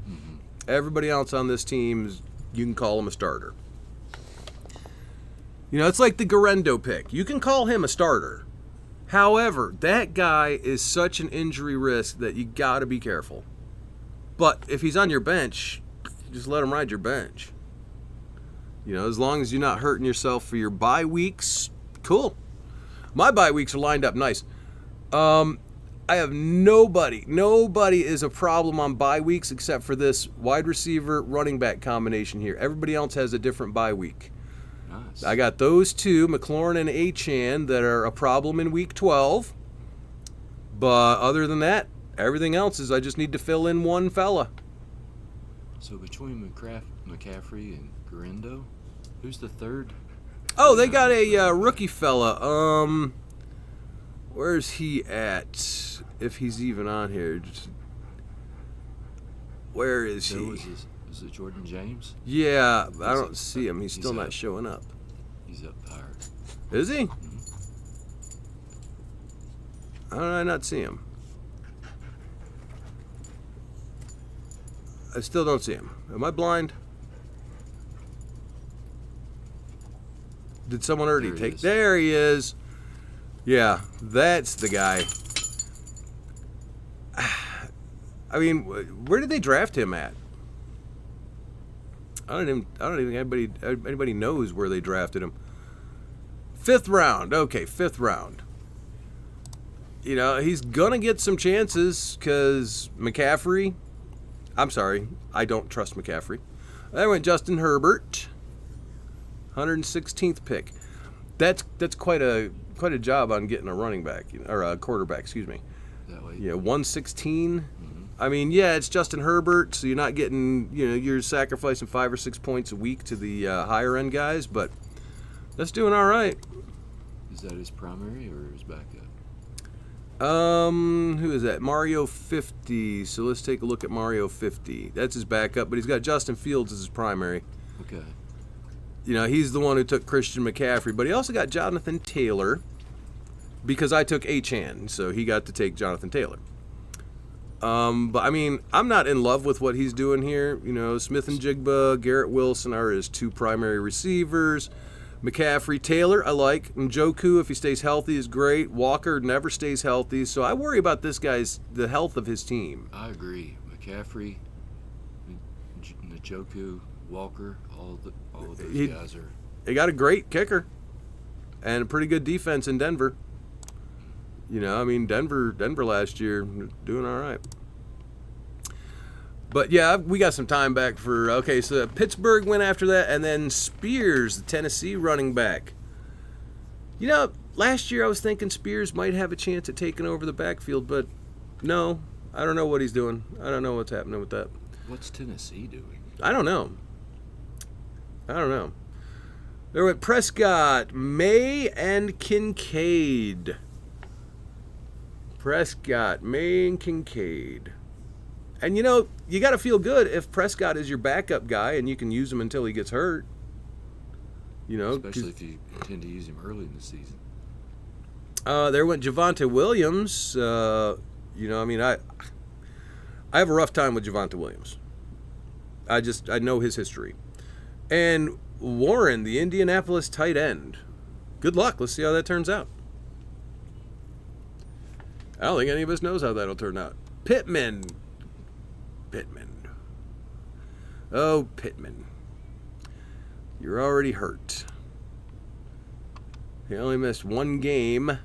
Speaker 3: Mm-hmm.
Speaker 1: Everybody else on this team, you can call him a starter. You know, it's like the Garendo pick. You can call him a starter. However, that guy is such an injury risk that you got to be careful. But if he's on your bench, just let him ride your bench. You know, as long as you're not hurting yourself for your bye weeks, cool. My bye weeks are lined up nice. I have nobody is a problem on bye weeks except for this wide receiver running back combination here. Everybody else has a different bye week.
Speaker 3: Nice.
Speaker 1: I got those two, McLaurin and Achane, that are a problem in week 12. But other than that, everything else is I just need to fill in one fella.
Speaker 3: So between McCaffrey and Garendo, who's the third?
Speaker 1: Oh, they got a rookie fella. Where's he at? If he's even on here. Where is he?
Speaker 3: Is it Jordan James?
Speaker 1: Yeah, I don't see him. He's still not showing up.
Speaker 3: He's up higher.
Speaker 1: Is he?
Speaker 3: Mm-hmm.
Speaker 1: How did I not see him? I still don't see him. Am I blind? Did someone already take? There he is. Yeah, that's the guy. I mean, where did they draft him at? I don't even think anybody knows where they drafted him. 5th round. Okay, 5th round. You know, he's gonna get some chances because McCaffrey. I'm sorry, I don't trust McCaffrey. There went Justin Herbert, 116th pick. That's quite a job on getting a running back or a quarterback. Excuse me.
Speaker 3: That way.
Speaker 1: Yeah, 116.
Speaker 3: Mm-hmm.
Speaker 1: I mean, yeah, it's Justin Herbert, so you're not getting, you know, you're sacrificing 5 or 6 points a week to the higher end guys, but that's doing all right.
Speaker 3: Is that his primary or his backup?
Speaker 1: Who is that? Mario 50. So let's take a look at Mario 50. That's his backup, but he's got Justin Fields as his primary.
Speaker 3: Okay.
Speaker 1: You know, he's the one who took Christian McCaffrey, but he also got Jonathan Taylor because I took Achane, so he got to take Jonathan Taylor. But I mean, I'm not in love with what he's doing here. You know, Smith and Jigba, Garrett Wilson are his 2 primary receivers. McCaffrey, Taylor, I like. Njoku, if he stays healthy, is great. Walker never stays healthy, so I worry about this guy's the health of his team.
Speaker 3: I agree. McCaffrey, Njoku, Walker, all of those guys are.
Speaker 1: They got a great kicker and a pretty good defense in Denver. You know, I mean, Denver last year doing all right. But yeah, we got some time back for, okay, so Pittsburgh went after that, and then Spears, the Tennessee running back. You know, last year I was thinking Spears might have a chance at taking over the backfield, but no, I don't know what he's doing. I don't know what's happening with that.
Speaker 3: What's Tennessee doing?
Speaker 1: I don't know. There went Prescott, May, and Kincaid. Prescott, May, and Kincaid. And, you know, you got to feel good if Prescott is your backup guy and you can use him until he gets hurt. You know,
Speaker 3: especially if you intend to use him early in the season.
Speaker 1: There went Javonte Williams. You know, I mean, I have a rough time with Javonte Williams. I know his history. And Warren, the Indianapolis tight end. Good luck. Let's see how that turns out. I don't think any of us knows how that'll turn out. Pittman. Oh, Pittman. You're already hurt. He only missed 1 game.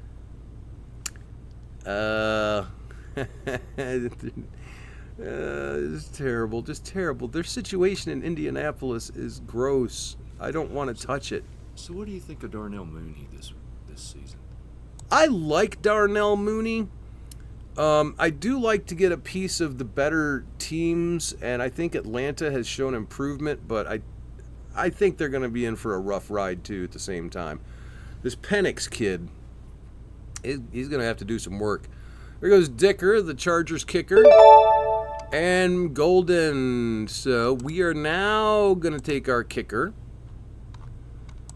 Speaker 1: It's terrible, just terrible. Their situation in Indianapolis is gross. I don't want to touch it.
Speaker 3: So what do you think of Darnell Mooney this season?
Speaker 1: I like Darnell Mooney. I do like to get a piece of the better teams, and I think Atlanta has shown improvement, but I think they're going to be in for a rough ride, too, at the same time. This Penix kid, he's going to have to do some work. There goes Dicker, the Chargers kicker, and Golden. So we are now going to take our kicker.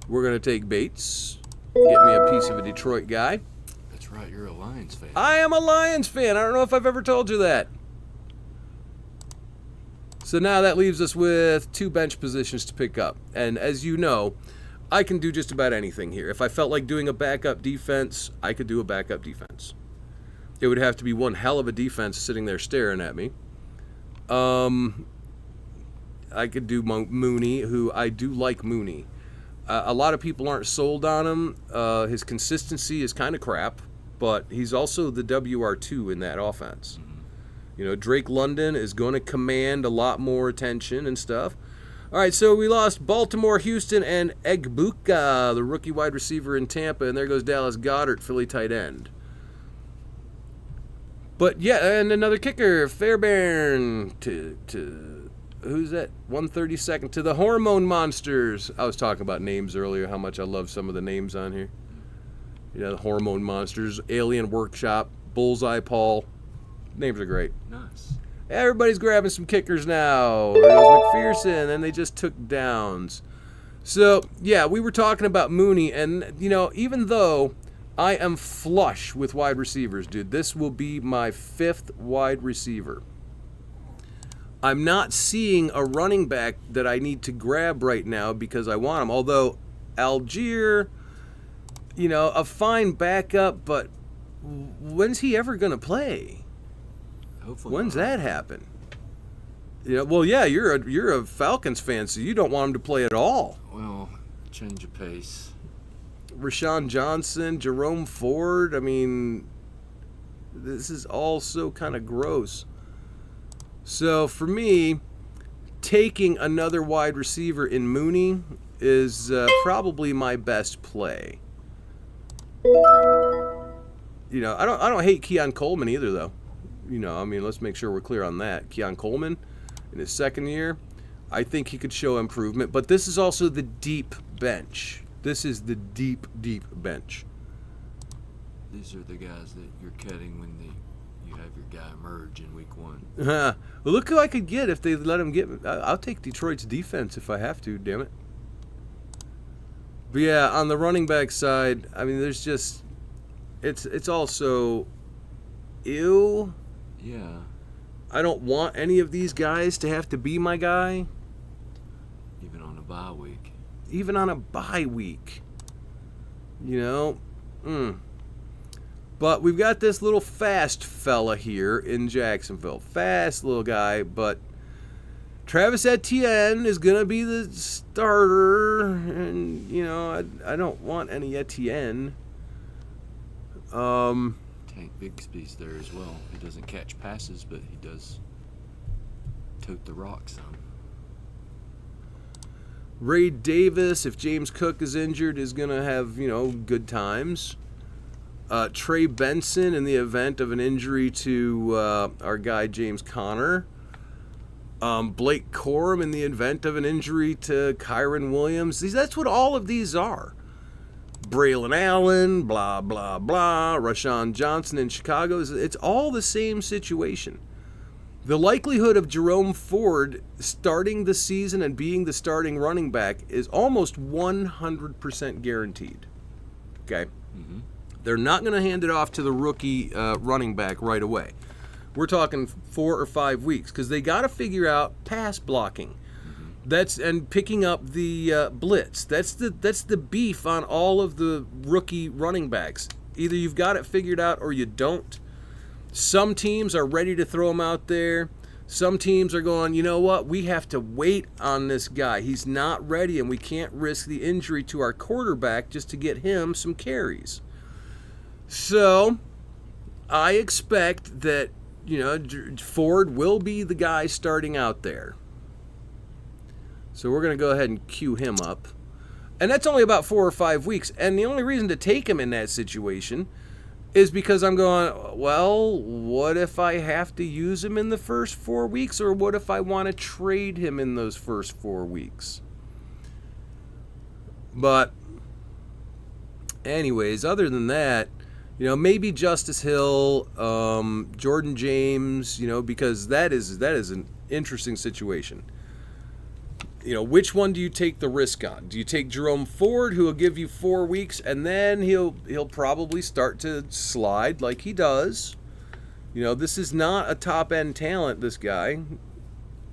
Speaker 1: We're going to take Bates. Get me a piece of a Detroit guy.
Speaker 3: That's right, you're a Lions fan.
Speaker 1: I am a Lions fan. I don't know if I've ever told you that. So now that leaves us with 2 bench positions to pick up. And as you know, I can do just about anything here. If I felt like doing a backup defense, I could do a backup defense. It would have to be one hell of a defense sitting there staring at me. I could do Mooney, who I do like Mooney. A lot of people aren't sold on him. His consistency is kind of crap, but he's also the WR2 in that offense. You know, Drake London is going to command a lot more attention and stuff. All right, so we lost Baltimore, Houston, and Egbuka, the rookie wide receiver in Tampa, and there goes Dallas Goedert, Philly tight end. But yeah, and another kicker, Fairbairn to who's that? 132nd to the Hormone Monsters. I was talking about names earlier, how much I love some of the names on here. You know, the Hormone Monsters, Alien Workshop, Bullseye Paul. Names are great.
Speaker 3: Nice.
Speaker 1: Everybody's grabbing some kickers now. There goes McPherson, and they just took downs. So, yeah, we were talking about Mooney, and, you know, even though I am flush with wide receivers, dude, this will be my 5th wide receiver. I'm not seeing a running back that I need to grab right now because I want him. Although Algier, you know, a fine backup, but when's he ever going to play?
Speaker 3: Hopefully.
Speaker 1: When's
Speaker 3: not.
Speaker 1: that happen? Yeah, well, yeah, you're a Falcons fan, so you don't want him to play at all.
Speaker 3: Well, change of pace.
Speaker 1: Rashawn Johnson, Jerome Ford, I mean, this is all so kind of gross. So for me, taking another wide receiver in Mooney is probably my best play. You know, I don't hate Keon Coleman either, though. You know, I mean, let's make sure we're clear on that. Keon Coleman, in his second year, I think he could show improvement. But this is also the deep bench. This is the deep, deep bench.
Speaker 3: These are the guys that you're cutting when you have your guy emerge in week 1.
Speaker 1: Well, look who I could get if they let him get. I'll take Detroit's defense if I have to, damn it. But yeah, on the running back side, I mean, there's just, it's also ew.
Speaker 3: Yeah.
Speaker 1: I don't want any of these guys to have to be my guy.
Speaker 3: Even on a bye week.
Speaker 1: Even on a bye week. You know? But we've got this little fast fella here in Jacksonville. Fast little guy, but Travis Etienne is going to be the starter. And, you know, I don't want any Etienne.
Speaker 3: Tank Bigsby's there as well. He doesn't catch passes, but he does tote the rock some.
Speaker 1: Ray Davis, if James Cook is injured, is going to have, you know, good times. Trey Benson in the event of an injury to our guy James Conner. Blake Corum in the event of an injury to Kyron Williams. That's what all of these are. Braylon Allen, blah, blah, blah. Rashawn Johnson in Chicago. It's all the same situation. The likelihood of Jerome Ford starting the season and being the starting running back is almost 100% guaranteed. Okay?
Speaker 3: Mm-hmm.
Speaker 1: They're not going to hand it off to the rookie running back right away. We're talking 4 or 5 weeks because they got to figure out pass blocking. And picking up the blitz. That's the beef on all of the rookie running backs. Either you've got it figured out or you don't. Some teams are ready to throw him out there. Some teams are going, you know what? We have to wait on this guy. He's not ready, and we can't risk the injury to our quarterback just to get him some carries. So I expect that, Ford will be the guy starting out there. So we're going to go ahead and cue him up. And that's only about 4 or 5 weeks. And the only reason to take him in that situation is because I'm going, well, what if I have to use him in the first 4 weeks? Or what if I want to trade him in those first 4 weeks? But anyways, other than that, maybe Justice Hill, Jordan James, because that is an interesting situation. Which one do you take the risk on? Do you take Jerome Ford, who will give you 4 weeks, and then he'll probably start to slide like he does? This is not a top-end talent, this guy.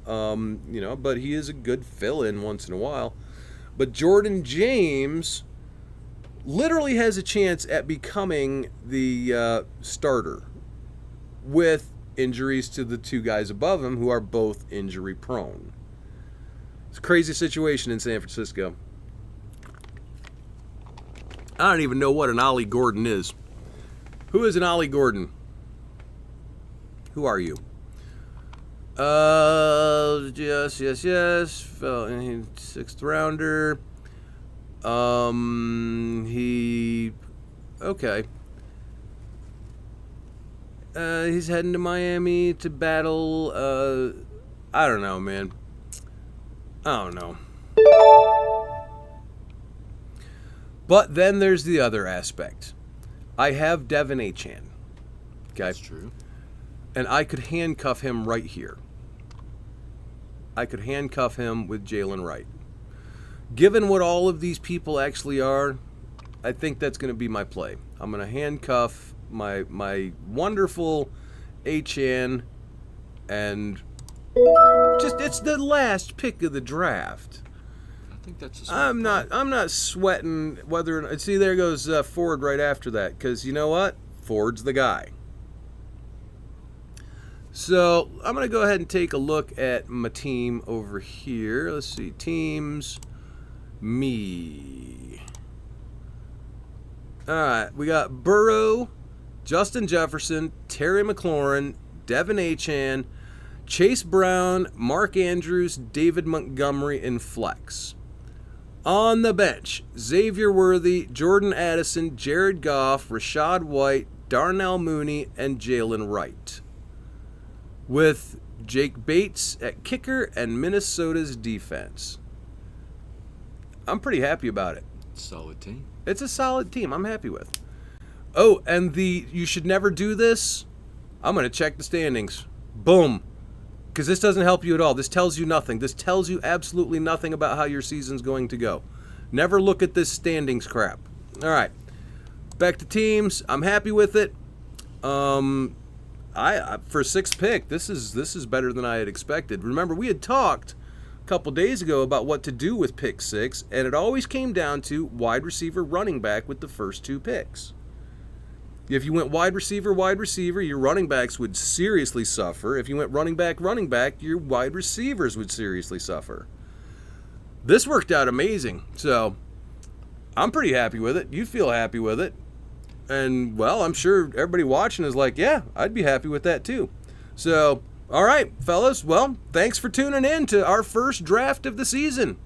Speaker 1: But he is a good fill-in once in a while. But Jordan James literally has a chance at becoming the starter with injuries to the 2 guys above him who are both injury-prone. It's a crazy situation in San Francisco. I don't even know what an Ollie Gordon is. Who is an Ollie Gordon? Who are you? Yes. 6th rounder. Okay. He's heading to Miami to battle. I don't know, man. I don't know. But then there's the other aspect. I have Devin Achane. Okay?
Speaker 3: That's true.
Speaker 1: And I could handcuff him right here. I could handcuff him with Jalen Wright. Given what all of these people actually are, I think that's going to be my play. I'm going to handcuff my wonderful Achane, and it's the last pick of the draft.
Speaker 3: I think that's a smart
Speaker 1: I'm not sweating whether or not. See, there goes Ford right after that, because you know what? Ford's the guy. So I'm going to go ahead and take a look at my team over here. Let's see. Teams. Me. All right. We got Burrow, Justin Jefferson, Terry McLaurin, Devin Achane, Chase Brown, Mark Andrews, David Montgomery, and Flex. On the bench, Xavier Worthy, Jordan Addison, Jared Goff, Rashad White, Darnell Mooney, and Jalen Wright. With Jake Bates at kicker and Minnesota's defense. I'm pretty happy about it.
Speaker 3: Solid team.
Speaker 1: It's a solid team I'm happy with. Oh, and you should never do this. I'm going to check the standings. Boom. Because this doesn't help you at all. This tells you nothing. This tells you absolutely nothing about how your season's going to go. Never look at this standings crap. All right. Back to teams. I'm happy with it. For 6th pick, this is better than I had expected. Remember, we had talked a couple days ago about what to do with pick 6, and it always came down to wide receiver, running back with the first 2 picks. If you went wide receiver, your running backs would seriously suffer. If you went running back, your wide receivers would seriously suffer. This worked out amazing, so I'm pretty happy with it. You feel happy with it. And, well, I'm sure everybody watching is like, yeah, I'd be happy with that too. So, all right, fellas, well, thanks for tuning in to our first draft of the season.